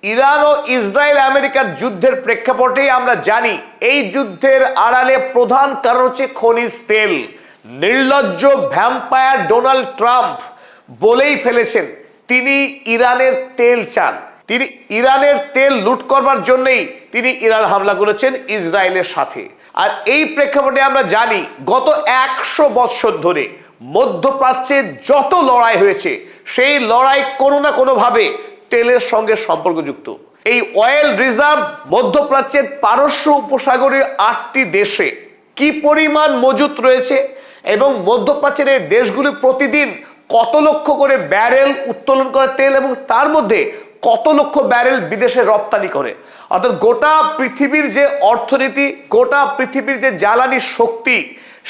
Iran ও Israel আমেরিকার যুদ্ধের প্রেক্ষাপটে আমরা জানি এই যুদ্ধের আড়ালে প্রধান কারণ হচ্ছে খনিজ তেল। নির্লজ্জ ভ্যাম্পায়ার ডোনাল্ড ট্রাম্প বলেই ফেলেছেন তিনি ইরানের তেল চান। তিনি ইরানের তেল লুট করবার জন্যই তিনি ইরান হামলা করেছেন ইসরায়েলের সাথে। আর এই প্রেক্ষাপটে আমরা জানি গত 100 বছর ধরে মধ্যপ্রাচ্যে যত লড়াই হয়েছে সেই লড়াই কোনো না কোনোভাবে তেলের সঙ্গে সম্পর্কযুক্ত। এই অয়েল রিজার্ভ মধ্যপ্রাচ্যের পারস্য উপসাগরীয় 8টি দেশে কি পরিমাণ মজুত রয়েছে এবং মধ্যপ্রাচ্যের এই দেশগুলি প্রতিদিন কত লক্ষ করে ব্যারেল উত্তোলন করে তেল এবং তার মধ্যে কত লক্ষ ব্যারেল বিদেশে রপ্তানি করে। অর্থাৎ গোটা পৃথিবীর যে অর্থনীতি, গোটা পৃথিবীর যে জ্বালানি শক্তি,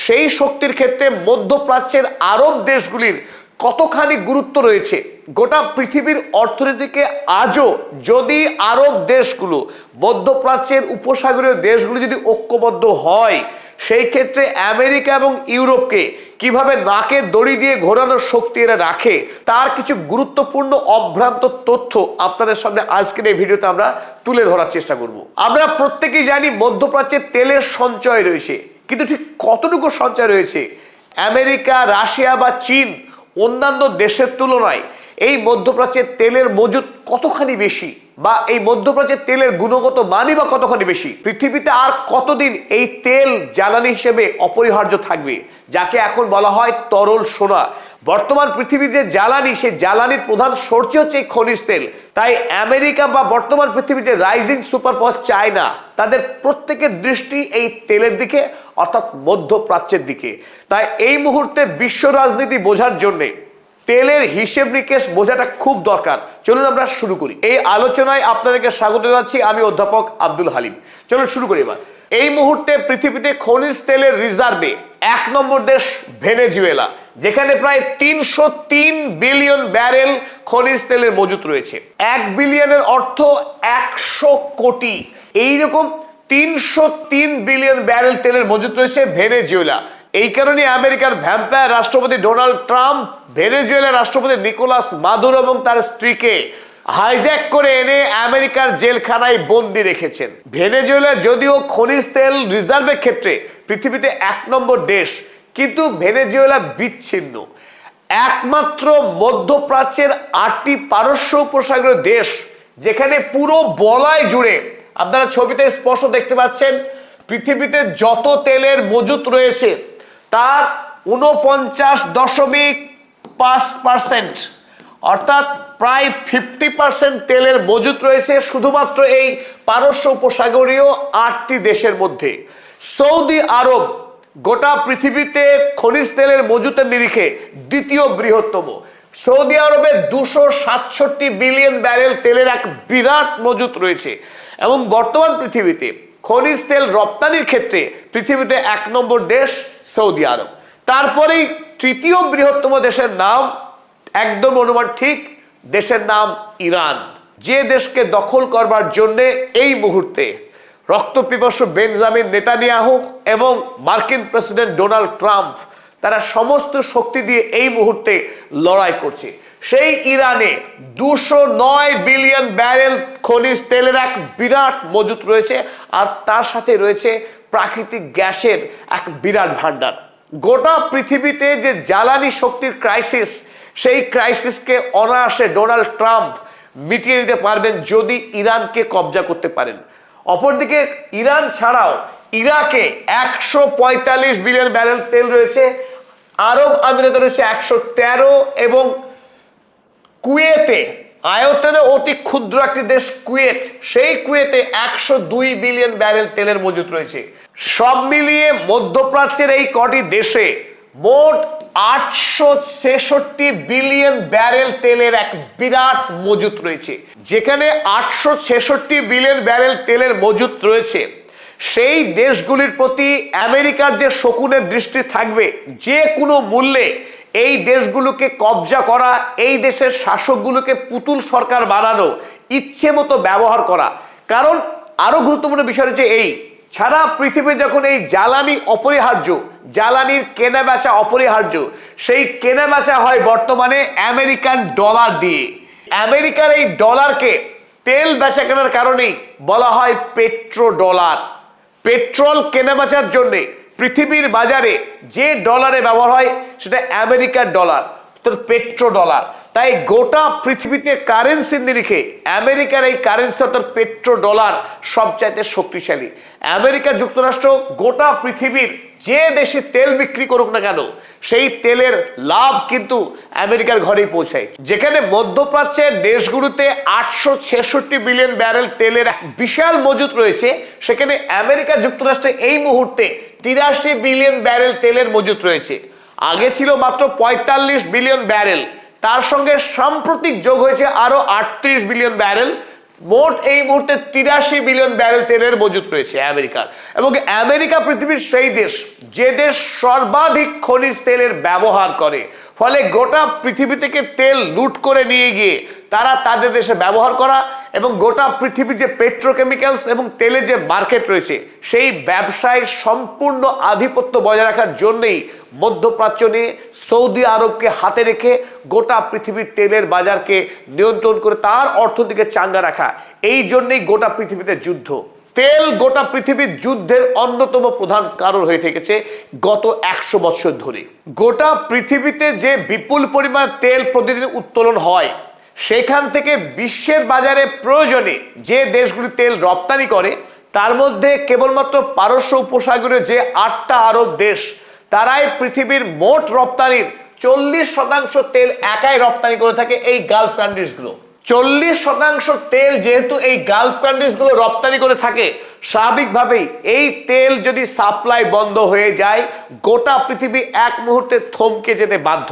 সেই শক্তির ক্ষেত্রে মধ্যপ্রাচ্যের আরব দেশগুলির কতখানি গুরুত্ব রয়েছে। গোটা পৃথিবীর অর্থনীতিকে আজও যদি আরব দেশগুলো, মধ্যপ্রাচ্যের উপসাগরীয় দেশগুলো যদি ঐক্যবদ্ধ হয়, সেই ক্ষেত্রে আমেরিকা এবং ইউরোপকে কিভাবে নাকে দড়ি দিয়ে ঘোরানোর শক্তি এরা রাখে তার কিছু গুরুত্বপূর্ণ অভ্রান্ত তথ্য আপনাদের সামনে আজকের এই ভিডিওতে আমরা তুলে ধরার চেষ্টা করব। আমরা প্রত্যেকেই জানি মধ্যপ্রাচ্যে তেলের সঞ্চয় রয়েছে, কিন্তু ঠিক কতটুকু সঞ্চয় রয়েছে? আমেরিকা, রাশিয়া বা চীন অন্যান্য দেশের তুলনায় এই মধ্যপ্রাচ্যের তেলের মজুত কতখানি বেশি, বা এই মধ্যপ্রাচ্যের তেলের গুণগত মানই বা কতখানি বেশি? পৃথিবীতে আর কতদিন এই তেল জ্বালানি হিসেবে অপরিহার্য থাকবে, যাকে এখন বলা হয় তরল সোনা? বর্তমান পৃথিবীর যে জ্বালানি, সেই জ্বালানির প্রধান সোর্স হচ্ছে এই খনিজ তেল। তাই আমেরিকা বা বর্তমান পৃথিবীর যে রাইজিং সুপার পাওয়ার চায়না, তাদের প্রত্যেকের দৃষ্টি এই তেলের দিকে, অর্থাৎ মধ্যপ্রাচ্যের দিকে। তাই এই মুহূর্তে বিশ্ব রাজনীতি বোঝার জন্যে তেলের হিসেব নিকেশ বোঝাটা খুব দরকার। চলুন আমরা শুরু করি। এই আলোচনায় আপনাদেরকে স্বাগত জানাচ্ছি, আমি অধ্যাপক আব্দুল হালিম। চলুন শুরু করি এবার। এই মুহূর্তে পৃথিবীতে খনিজ তেলের রিজার্ভে 1 নম্বর দেশ ভেনেজুয়েলা, যেখানে প্রায় 303 বিলিয়ন ব্যারেল খনিজ তেলের মজুত রয়েছে। 1 বিলিয়নের অর্থ 100 কোটি। এইরকম 303 বিলিয়ন ব্যারেল তেলের মজুত রয়েছে ভেনেজুয়েলা। এই কারণে আমেরিকার ভ্যাম্পায়ার রাষ্ট্রপতি ডোনাল্ড ট্রাম্প ভেনেজুয়েলার রাষ্ট্রপতি নিকোলাস মাদুরো এবং তার স্ত্রীকে হাইজ্যাক করে এনে আমেরিকার জেলখানায় বন্দি রেখেছেন। ভেনেজুয়েলা যদিও খনিজ তেল রিজার্ভের ক্ষেত্রে পৃথিবীতে 1 নম্বর দেশ, কিন্তু ভেনেজুয়েলা বিচ্ছিন্ন। একমাত্র মধ্যপ্রাচ্যের 8টি পারস্য উপসাগরীয় দেশ, যেখানে পুরো বলয় জুড়ে আপনারা ছবিতে স্পষ্ট দেখতে পাচ্ছেন পৃথিবীতে যত তেলের মজুত রয়েছে তার 49.5%, অর্থাৎ প্রায় 50% তেলের মজুত রয়েছে শুধুমাত্র এই পারস্য উপসাগরীয় 8টি দেশের মধ্যে। সৌদি আরব গোটা পৃথিবীতে খনিজ তেলের মজুতের নিরিখে দ্বিতীয় বৃহত্তম। সৌদি আরবে 267 বিলিয়ন ব্যারেল তেলের এক বিরাট মজুত রয়েছে এবং বর্তমান পৃথিবীতে খনিজ তেল রপ্তানির ক্ষেত্রে পৃথিবীতে 1 নম্বর দেশ সৌদি আরব। তারপরেই তৃতীয় বৃহত্তম দেশের নাম একদম অনুমান ঠিক, দেশের নাম ইরান, যে দেশকে দখল করবার জন্য এই মুহূর্তে রক্তপিপাসু বেঞ্জামিন নেতানিয়াহু এবং মার্কিন প্রেসিডেন্ট ডোনাল্ড ট্রাম্প তারা সমস্ত শক্তি দিয়ে এই মুহূর্তে লড়াই করছে। সেই ইরানে 209 বিলিয়ন ব্যারেল খনিজ তেলের এক বিরাট মজুত রয়েছে, আর তার সাথে রয়েছে প্রাকৃতিক গ্যাসের এক বিরাট ভান্ডার। গোটা পৃথিবীতে যে জ্বালানি শক্তির ক্রাইসিস, সেই ক্রাইসিসকে অনায়াসে ডোনাল্ড ট্রাম্প মিটিয়ে দিতে পারবেন যদি ইরানকে কবজা করতে পারেন। অপরদিকে ইরান ছাড়াও ইরাকে 145 বিলিয়ন ব্যারেল তেল রয়েছে, আরব আমিরাতে রয়েছে 113, এবং কুয়েতে, আয়তনে অতি ক্ষুদ্র একটি দেশ কুয়েত, সেই কুয়েতে 102 বিলিয়ন ব্যারেল তেলের মজুত রয়েছে। সব মিলিয়ে মধ্যপ্রাচ্যের এই কটি দেশে মোট 866 বিলিয়ন ব্যারেল তেলের এক বিরাট মজুত রয়েছে। যেখানে 866 বিলিয়ন ব্যারেল তেলের মজুত রয়েছে, সেই দেশগুলির প্রতি আমেরিকার যে শকুনের দৃষ্টি থাকবে, যে কোনো মূল্যে এই দেশগুলোকে কবজা করা, এই দেশের শাসকগুলোকে পুতুল সরকার বানানো, ইচ্ছে মতো ব্যবহার করা। কারণ আরো গুরুত্বপূর্ণ বিষয় হচ্ছে এই, সারা পৃথিবী যখন এই জ্বালানি অপরিহার্য, জ্বালানির কেনা বেচা অপরিহার্য, সেই কেনা বেচা হয় বর্তমানে আমেরিকান ডলার দিয়ে। আমেরিকার এই ডলারকে তেল বেচা কেনার কারণেই বলা হয় পেট্রো ডলার। পেট্রোল কেনাবেচার জন্য পৃথিবীর বাজারে যে ডলারে ব্যবহার হয় সেটা আমেরিকার ডলার, পেট্রো ডলার। তাই গোটা পৃথিবীতে কারেন্সির নিরিখে আমেরিকার এই কারেন্সি অর্থাৎ পেট্রো ডলার সবচাইতে শক্তিশালী। আমেরিকা যুক্তরাষ্ট্র গোটা পৃথিবীর যে দেশে তেল বিক্রি করুক না কেন সেই তেলের লাভ কিন্তু আমেরিকার ঘরেই পৌঁছায়। যেখানে মধ্যপ্রাচ্যের দেশগুলোতে 866 বিলিয়ন ব্যারেল তেলের বিশাল মজুত রয়েছে, সেখানে আমেরিকা যুক্তরাষ্ট্রে এই মুহূর্তে 83 বিলিয়ন ব্যারেল তেলের মজুত রয়েছে। আগে ছিল মাত্র 45 বিলিয়ন ব্যারেল, তার সঙ্গে সাম্প্রতিক যোগ হয়েছে আরো 38 বিলিয়ন ব্যারেল। মোট এই মুহূর্তে 83 বিলিয়ন ব্যারেল তেলের মজুত রয়েছে আমেরিকার। এবং আমেরিকা পৃথিবীর সেই দেশ যে দেশ সর্বাধিক খনিজ তেলের ব্যবহার করে, ফলে গোটা পৃথিবী থেকে তেল লুট করে নিয়ে গিয়ে তারা তাদের দেশে ব্যবহার করা এবং গোটা পৃথিবীর যে পেট্রোকেমিক্যালস এবং তেলের যে মার্কেট রয়েছে সেই ব্যবসায় সম্পূর্ণ আধিপত্য বজায় রাখার জন্যই মধ্যপ্রাচ্য নিয়ে সৌদি আরবকে হাতে রেখে গোটা পৃথিবীর তেলের বাজারকে নিয়ন্ত্রণ করে তার অর্থনীতিকে চাঙ্গা রাখা। এই জন্যই গোটা পৃথিবীতে যুদ্ধ। তেল গোটা পৃথিবীর যুদ্ধের অন্যতম প্রধান কারণ হয়ে থেকেছে গত 100 বছর ধরে। গোটা পৃথিবীতে যে বিপুল পরিমাণ তেল প্রতিদিন উত্তোলন হয়, সেখান থেকে বিশ্বের বাজারে প্রয়োজনে যে দেশগুলি তেল রপ্তানি করে তার মধ্যে কেবলমাত্র পারস্য উপসাগরীয় যে 8টা আরব দেশ, তারাই পৃথিবীর মোট রপ্তানির 40% তেল একাই রপ্তানি করে থাকে এই গালফ কান্ট্রিজগুলো। 40% তেল যেহেতু এই গালফ কান্ট্রিজগুলো রপ্তানি করে থাকে, স্বাভাবিকভাবেই এই তেল যদি সাপ্লাই বন্ধ হয়ে যায় গোটা পৃথিবী এক মুহূর্তে থমকে যেতে বাধ্য।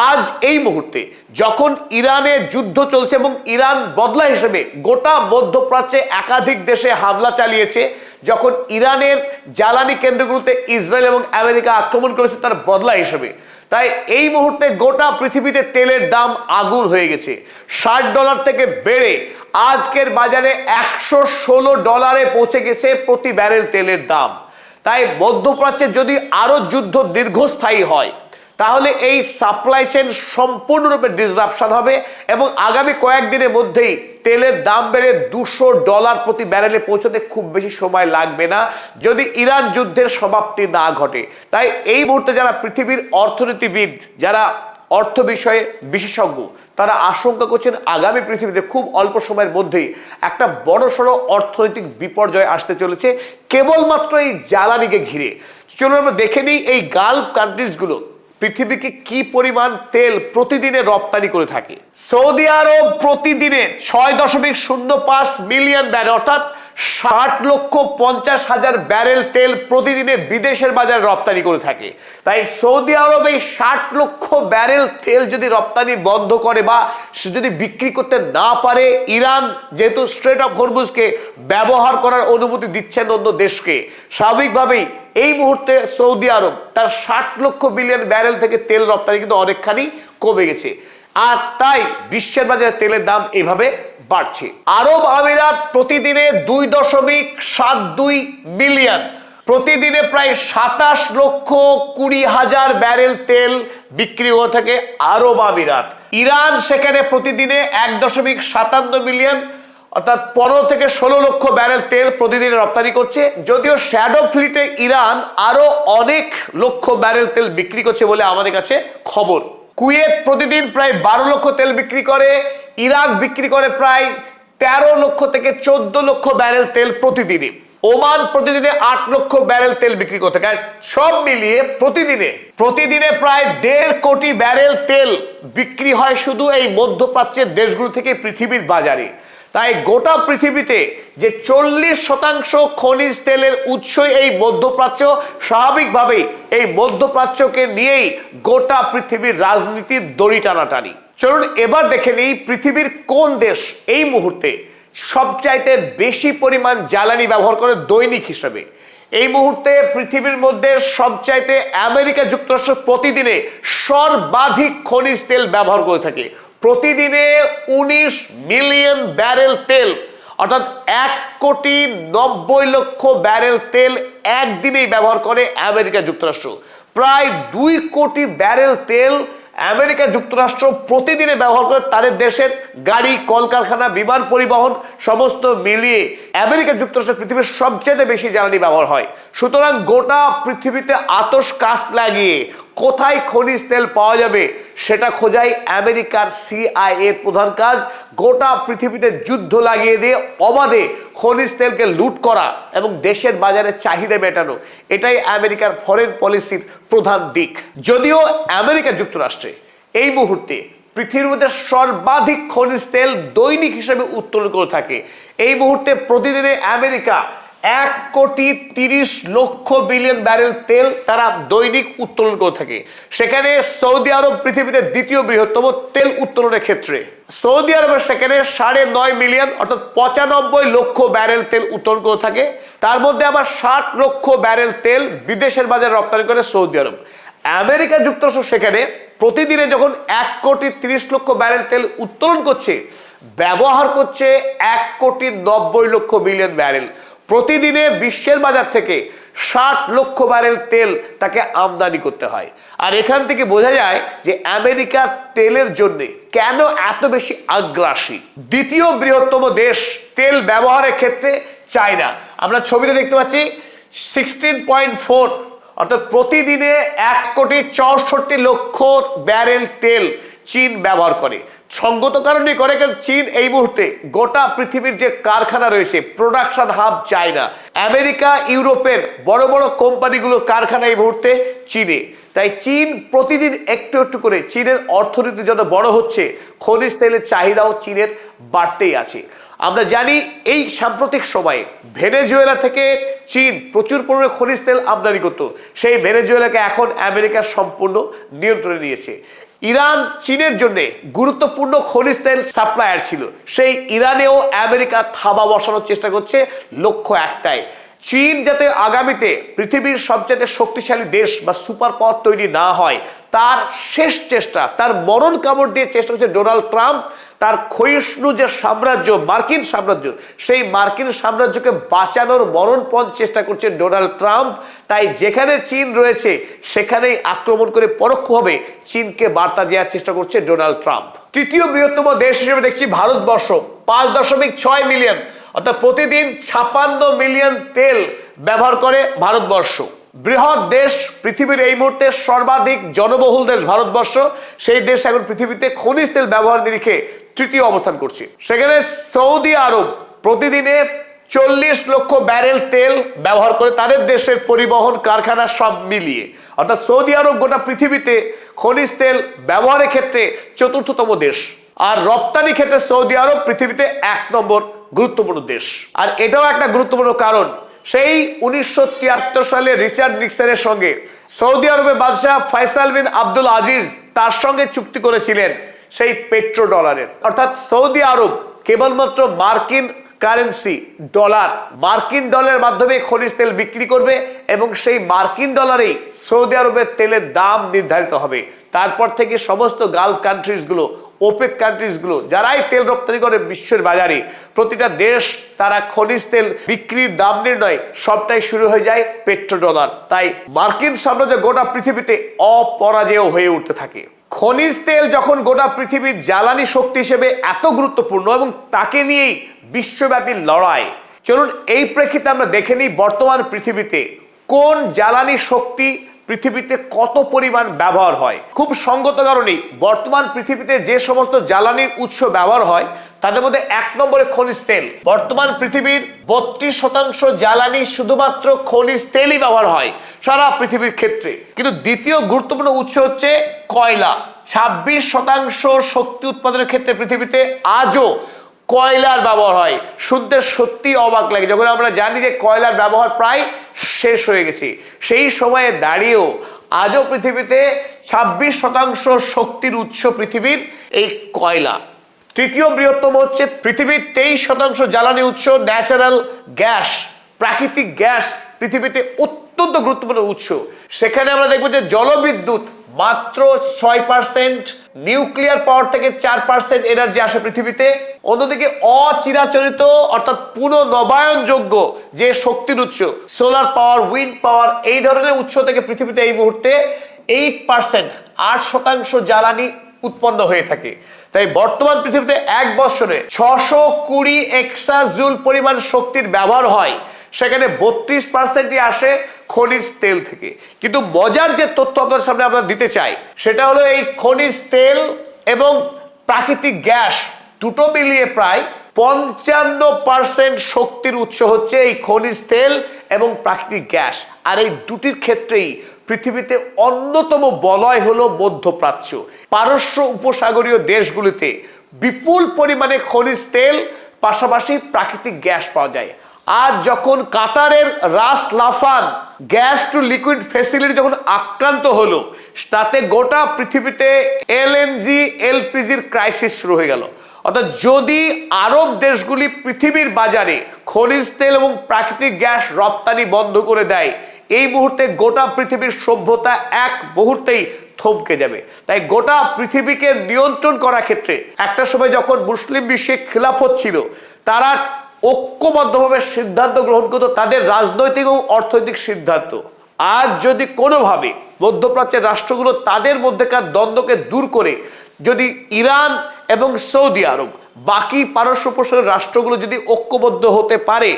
আজ এই মুহূর্তে যখন ইরানের যুদ্ধ চলছে এবং ইরান বদলা হিসেবে গোটা মধ্যপ্রাচ্যে একাধিক দেশে হামলা চালিয়েছে, যখন ইরানের জ্বালানি কেন্দ্রগুলোতে ইসরায়েল এবং আমেরিকা আক্রমণ করেছে তার বদলা হিসেবে, তাই এই মুহূর্তে গোটা পৃথিবীতে তেলের দাম আগুন হয়ে গেছে। $60 থেকে বেড়ে আজকের বাজারে $116 পৌঁছে গেছে প্রতি ব্যারেল তেলের দাম। তাই মধ্যপ্রাচ্যে যদি আরো যুদ্ধ দীর্ঘস্থায়ী হয় তাহলে এই সাপ্লাই চেইন সম্পূর্ণরূপে ডিসরাপশন হবে এবং আগামী কয়েকদিনের মধ্যেই তেলের দাম বেড়ে $200 প্রতি ব্যারেলে পৌঁছতে খুব বেশি সময় লাগবে না যদি ইরান যুদ্ধের সমাপ্তি না ঘটে। তাই এই মুহূর্তে যারা পৃথিবীর অর্থনীতিবিদ, যারা অর্থ বিষয়ে বিশেষজ্ঞ, তারা আশঙ্কা করছেন আগামী পৃথিবীতে খুব অল্প সময়ের মধ্যেই একটা বড়সড় অর্থনৈতিক বিপর্যয় আসতে চলেছে কেবলমাত্র এই জ্বালানিকে ঘিরে। চলুন আমরা দেখে নিই এই গালফ কান্ট্রিজগুলো পৃথিবীকে কি পরিমাণ তেল প্রতিদিনে রপ্তানি করে থাকে। সৌদি আরব প্রতিদিনে 6.05 মিলিয়ন ব্যারেল অর্থাৎ 60,50,000 ব্যারেল তেল প্রতিদিনে বিদেশের বাজারে রপ্তানি করে থাকে। তাই সৌদি আরব এই 60 লক্ষ ব্যারেল তেল যদি রপ্তানি বন্ধ করে বা যদি বিক্রি করতে না পারে, ইরান যেহেতু স্ট্রেট অফ হরমুজকে ব্যবহার করার অনুমতি দিচ্ছেন অন্য দেশকে, স্বাভাবিকভাবেই এই মুহূর্তে সৌদি আরব তার 60 লক্ষ বিলিয়ন ব্যারেল থেকে তেল রপ্তানি কিন্তু অনেকখানি কমে গেছে। আর তাই বিশ্বের বাজারে তেলের দাম এইভাবে বাড়ছে। আরব আমিরাত প্রতিদিনে 2.72 মিলিয়ন, প্রতিদিনে প্রায় 27,20,000 ব্যারেল তেল বিক্রি হয়ে থাকে আরব আমিরাত। ইরান সেখানে প্রতিদিনে 1.57 মিলিয়ন অর্থাৎ 15 থেকে 16 লক্ষ ব্যারেল তেল প্রতিদিন রপ্তানি করছে। যদিও শ্যাডো ফ্লিটে ইরান আরো অনেক লক্ষ ব্যারেল তেল বিক্রি করছে বলে আমাদের কাছে খবর। কুয়েত প্রতিদিন প্রায় 12 লক্ষ তেল বিক্রি করে, ইরাক বিক্রি করে প্রায় 13 লক্ষ থেকে 14 লক্ষ ব্যারেল তেল প্রতিদিনে। ওমান প্রতিদিনে 8 লক্ষ ব্যারেল তেল বিক্রি করতে থাকে। সব মিলিয়ে প্রতিদিনে প্রায় 1.5 কোটি ব্যারেল তেল বিক্রি হয় শুধু এই মধ্যপ্রাচ্যের দেশগুলো থেকে পৃথিবীর বাজারে। তাই গোটা পৃথিবীতে যে 40% খনিজ তেলের উৎসই এই মধ্যপ্রাচ্য, স্বাভাবিকভাবেই এই মধ্যপ্রাচ্যকে নিয়েই গোটা পৃথিবীর রাজনীতির দড়ি টানাটানি। চলুন এবার দেখে নিই পৃথিবীর কোন দেশ এই মুহূর্তে সবচাইতে বেশি পরিমাণ জ্বালানি ব্যবহার করে দৈনিক হিসেবে। এই মুহূর্তে পৃথিবীর মধ্যে সবচাইতে আমেরিকা যুক্তরাষ্ট্র প্রতিদিনে সর্বাধিক খনিজ তেল ব্যবহার করে থাকে। প্রতিদিনে 19 মিলিয়ন ব্যারেল তেল অর্থাৎ 1,90,00,000 ব্যারেল তেল একদিনেই ব্যবহার করে আমেরিকা যুক্তরাষ্ট্র। প্রায় 2 কোটি ব্যারেল তেল আমেরিকা যুক্তরাষ্ট্র প্রতিদিনে ব্যবহার করে তাদের দেশের গাড়ি, কলকারখানা, বিমান পরিবহন সমস্ত মিলিয়ে আমেরিকা যুক্তরাষ্ট্র পৃথিবীর সবচেয়ে বেশি জ্বালানি ব্যবহার হয়। সুতরাং গোটা পৃথিবীতে আতশ কাজ লাগিয়ে কোথায় খনিজ তেল পাওয়া যাবে সেটা খোঁজাই আমেরিকার CIA প্রধান কাজ। গোটা পৃথিবীতে যুদ্ধ লাগিয়ে দিয়ে অবাধে খনিজ তেলকে লুট করা এবং দেশের বাজারে চাহিদা মেটানো, এটাই আমেরিকার ফরেন পলিসির প্রধান দিক। যদিও আমেরিকা যুক্তরাষ্ট্রে এই মুহূর্তে পৃথিবীর মধ্যে সর্বাধিক খনিজ তেল দৈনিক হিসেবে উত্তোলন করে থাকে। এই মুহূর্তে প্রতিদিনে আমেরিকা 1,30,00,000,000,000 ব্যারেল তেল তারা দৈনিক উত্তোলন করে থাকে। সেখানে সৌদি আরব পৃথিবীতে দ্বিতীয় বৃহত্তম তেল উত্তোলনের ক্ষেত্রে। সৌদি আরবের সেখানে 9.5 মিলিয়ন অর্থাৎ 95 লক্ষ ব্যারেল তেল উত্তোলন করে থাকে। তার মধ্যে আবার 60 লক্ষ ব্যারেল তেল বিদেশের বাজারে রপ্তানি করে সৌদি আরব। আমেরিকা যুক্তরাষ্ট্র সেখানে প্রতিদিনে যখন 1,30,00,000,000 ব্যারেল তেল উত্তোলন করছে, ব্যবহার করছে 1,90,00,000,000 ব্যারেল। প্রতিদিনে বিশ্বের বাজার থেকে 60 লক্ষ ব্যারেল তেল তাকে আমদানি করতে হয়। আর এখান থেকে বোঝা যায় যে আমেরিকা তেলের জন্য কেন এত বেশি আগ্রাসী। দ্বিতীয় বৃহত্তম দেশ তেল ব্যবহারের ক্ষেত্রে চায়না। আমরা ছবিতে দেখতে পাচ্ছি 16.4 অর্থাৎ প্রতিদিনে 1,64,00,000 ব্যারেল তেল চীন ব্যবহার করে। সঙ্গত কারণে করে, কারণ চীন এই মুহূর্তে গোটা পৃথিবীর যে কারখানা রয়েছে, প্রোডাকশন হাব চায়না। আমেরিকা, ইউরোপের বড় বড় কোম্পানিগুলোর কারখানা এই মুহূর্তে চীনে। তাই চীন প্রতিদিন একটু একটু করে, চীনের অর্থনীতি যত বড় হচ্ছে, খনিজ তেলের চাহিদাও চীনের বাড়তেই আছে। আমরা জানি এই সাম্প্রতিক সময়ে ভেনেজুয়েলা থেকে চীন প্রচুর পরিমাণে খনিজ তেল আমদানি করত। সেই ভেনেজুয়েলাকে এখন আমেরিকা সম্পূর্ণ নিয়ন্ত্রণে নিয়েছে। ইরান চীনের জন্য গুরুত্বপূর্ণ খনিজ তেল সাপ্লায়ার ছিল। সেই ইরানেও আমেরিকা থাবা বসানোর চেষ্টা করছে, লক্ষ্য একটাই, চীন যাতে আগামীতে পৃথিবীর সবচেয়ে শক্তিশালী দেশ বা সুপার পাওয়ার তৈরি না হয়, তার শেষ চেষ্টা, তার মরণ কামড় দিয়ে চেষ্টা করছে ডোনাল্ড ট্রাম্প। তার ক্ষয়িষ্ণু যে সাম্রাজ্য, মার্কিন সাম্রাজ্য, সেই মার্কিন সাম্রাজ্যকে বাঁচানোর মরণপণ চেষ্টা করছে ডোনাল্ড ট্রাম্প। তাই যেখানে চীন রয়েছে সেখানেই আক্রমণ করে পরোক্ষভাবে চীনকে বার্তা দেওয়ার চেষ্টা করছে ডোনাল্ড ট্রাম্প। তৃতীয় বৃহত্তম দেশ হিসেবে দেখছি ভারতবর্ষ, 5.6 মিলিয়ন অর্থাৎ প্রতিদিন 56 মিলিয়ন তেল ব্যবহার করে ভারতবর্ষ। বৃহৎ দেশ, পৃথিবীর এই মুহূর্তে সর্বাধিক জনবহুল দেশ ভারতবর্ষ। সেই দেশ এখন পৃথিবীতে খনিজ তেল ব্যবহার নিরিখে তৃতীয় অবস্থান করছে। সেখানে সৌদি আরব প্রতিদিনে 40 লক্ষ ব্যারেল তেল ব্যবহার করে তাদের দেশের পরিবহন কারখানা সব মিলিয়ে। অর্থাৎ সৌদি আরব গোটা পৃথিবীতে খনিজ তেল ব্যবহারের ক্ষেত্রে 4র্থতম দেশ। আর রপ্তানি ক্ষেত্রে সৌদি আরব পৃথিবীতে 1 নম্বর গুরুত্বপূর্ণ দেশ। আর এটাও একটা গুরুত্বপূর্ণ কারণ, সেই 1973 সালে রিচার্ড নিক্সনের সঙ্গে সৌদি আরবের বাদশাহ ফয়সাল বিন আব্দুল আজিজ তার সঙ্গে চুক্তি করেছিলেন সেই পেট্রো ডলারের। অর্থাৎ সৌদি আরব কেবলমাত্র মার্কিন কারেন্সি ডলার, মার্কিন ডলারের মাধ্যমে খনিজ তেল বিক্রি করবে এবং সেই মার্কিন ডলারেই সৌদি আরবের তেলের দাম নির্ধারিত হবে। তারপর থেকে সমস্ত গালফ কান্ট্রিজগুলো, ওপেক কান্ট্রিজগুলো যারাই তেল রপ্তানি করে বিশ্বের বাজারে, প্রতিটা দেশ তারা খনিজ তেল বিক্রির দাম নির্ণয় সবটাই শুরু হয়ে যায় পেট্রো ডলার। তাই মার্কিন সাম্রাজ্য গোটা পৃথিবীতে অপরাজেয় হয়ে উঠতে থাকে। খনিজ তেল যখন গোটা পৃথিবীর জ্বালানি শক্তি হিসেবে এত গুরুত্বপূর্ণ এবং তাকে নিয়েই বিশ্বব্যাপী লড়াই, চলুন এই প্রেক্ষিতে আমরা দেখে নিই বর্তমান পৃথিবীতে কোন জ্বালানি শক্তি পৃথিবীতে কত পরিমাণ ব্যবহার হয়। খুব সঙ্গত কারণেই বর্তমান পৃথিবীতে যে সমস্ত জ্বালানির উৎস ব্যবহার হয় তাদের মধ্যে 1 নম্বরে খনিজ তেল। বর্তমান পৃথিবীর 32% জ্বালানি শুধুমাত্র খনিজ তেলই ব্যবহার হয় সারা পৃথিবীর ক্ষেত্রে। কিন্তু দ্বিতীয় গুরুত্বপূর্ণ উৎস হচ্ছে কয়লা। 26% শক্তি উৎপাদনের ক্ষেত্রে পৃথিবীতে আজও কয়লার ব্যবহার হয়। শুনতে সত্যি অবাক লাগে যখন আমরা জানি যে কয়লার ব্যবহার প্রায় শেষ হয়ে গেছে। সেই সময়ে দাঁড়িয়েও আজও পৃথিবীতে 26% শক্তির উৎস পৃথিবীর এই কয়লা। তৃতীয় বৃহত্তম হচ্ছে পৃথিবীর 23% জ্বালানি উৎস ন্যাচারাল গ্যাস, প্রাকৃতিক গ্যাস পৃথিবীতে অত্যন্ত গুরুত্বপূর্ণ উৎস। সেখানে আমরা দেখবো যে জলবিদ্যুৎ মাত্র 6%, নিউক্লিয়ার পাওয়ার থেকে 4% এনার্জি আসে পৃথিবীতে। অন্যদিকে অচিরাচরিত অর্থাৎ পুনর্নবায়নযোগ্য যে শক্তির উৎস, সোলার পাওয়ার, উইন্ড পাওয়ার, এই ধরনের উৎস থেকে পৃথিবীতে এই মুহূর্তে 8% 8% জ্বালানি উৎপন্ন হয়ে থাকে। তাই বর্তমান পৃথিবীতে এক বছরে 620 এক্সাজুল পরিমাণ শক্তির ব্যবহার হয়, সেখানে 32%ই আসে খনিজ তেল থেকে। কিন্তু মজার যে তথ্য আপনার সামনে আমরা দিতে চাই সেটা হলো এই খনিজ তেল এবং প্রাকৃতিক গ্যাস দুটো মিলিয়ে প্রায় 55% শক্তির উৎস হচ্ছে এই খনিজ তেল এবং প্রাকৃতিক গ্যাস। আর এই দুটির ক্ষেত্রেই পৃথিবীতে অন্যতম বলয় হলো মধ্যপ্রাচ্য। পারস্য উপসাগরীয় দেশগুলিতে বিপুল পরিমাণে খনিজ তেল পাশাপাশি প্রাকৃতিক গ্যাস পাওয়া যায়। আর যখন কাতারের রাস লাফান গ্যাস টু লিকুইড ফ্যাসিলিটি যখন আক্রান্ত হলো, তাতে গোটা পৃথিবীতে এলএনজি এলপিজির ক্রাইসিস শুরু হয়ে গেল। অর্থাৎ যদি আরব দেশগুলি পৃথিবীর বাজারে খনিজ তেল এবং প্রাকৃতিক গ্যাস রপ্তানি বন্ধ করে দেয়, এই মুহূর্তে গোটা পৃথিবীর সভ্যতা এক মুহূর্তেই থমকে যাবে। তাই গোটা পৃথিবীকে নিয়ন্ত্রণ করার ক্ষেত্রে একটা সময় যখন মুসলিম বিশ্বে খিলাফত ছিল, তারা ঐক্যবদ্ধভাবে সিদ্ধান্ত গ্রহণ করত তাদের রাজনৈতিক এবং অর্থনৈতিক সিদ্ধান্ত। আজ যদি কোনোভাবে মধ্যপ্রাচ্যের রাষ্ট্রগুলো তাদের মধ্যেকার দ্বন্দ্বকে দূর করে যদি ইরান এবং সৌদি আরব বাকি পারস্য উপসাগরের রাষ্ট্রগুলো যদি ঐক্যবদ্ধ হতে পারে,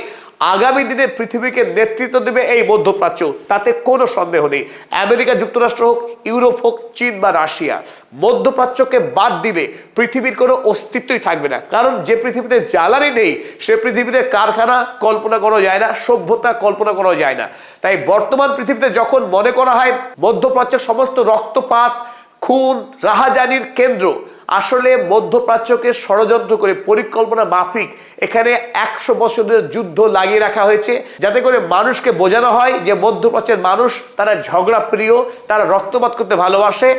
আগামী দিনে পৃথিবীকে নেতৃত্ব দেবে এই মধ্যপ্রাচ্য, তাতে কোনো সন্দেহ নেই। আমেরিকা যুক্তরাষ্ট্র হোক, ইউরোপ হোক, চীন বা রাশিয়া, মধ্যপ্রাচ্যকে বাদ দিলে পৃথিবীর কোনো অস্তিত্বই থাকবে না। কারণ যে পৃথিবীতে জ্বালানি নেই, সে পৃথিবীতে কারখানা কল্পনা করা যায় না, সভ্যতা কল্পনা করা যায় না। তাই বর্তমান পৃথিবীতে যখন মনে করা হয় মধ্যপ্রাচ্যের সমস্ত রক্তপাত, খুন, রাহাজানির কেন্দ্র, আসলে মধ্যপ্রাচ্যকে ষড়যন্ত্র করে পরিকল্পনা মাফিক এখানে 100 বছরের যুদ্ধ লাগিয়ে রাখা হয়েছে, যাতে করে মানুষকে বোঝানো হয় যে মধ্যপ্রাচ্যের মানুষ তারা ঝগড়া প্রিয়, তারা রক্তপাত করতে ভালোবাসে।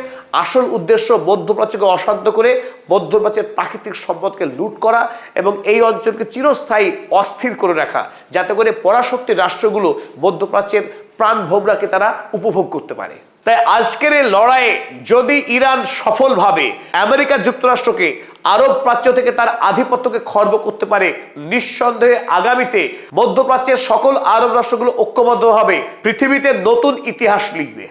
আসল উদ্দেশ্য মধ্যপ্রাচ্যকে অশান্ত করে মধ্যপ্রাচ্যের প্রাকৃতিক সম্পদকে লুট করা এবং এই অঞ্চলকে চিরস্থায়ী অস্থির করে রাখা, যাতে করে পরাশক্তি রাষ্ট্রগুলো মধ্যপ্রাচ্যের প্রাণভোমরাকে তারা উপভোগ করতে পারে। তাই আজকের এই লড়াইয়ে যদি ইরান সফলভাবে আমেরিকা যুক্তরাষ্ট্রকে আরব প্রাচ্য থেকে তার আধিপত্যকে খর্ব করতে পারে, নিঃসন্দেহে আগামীতে মধ্যপ্রাচ্যের সকল আরব রাষ্ট্রগুলো ঐক্যবদ্ধ হবে, পৃথিবীতে নতুন ইতিহাস লিখবে।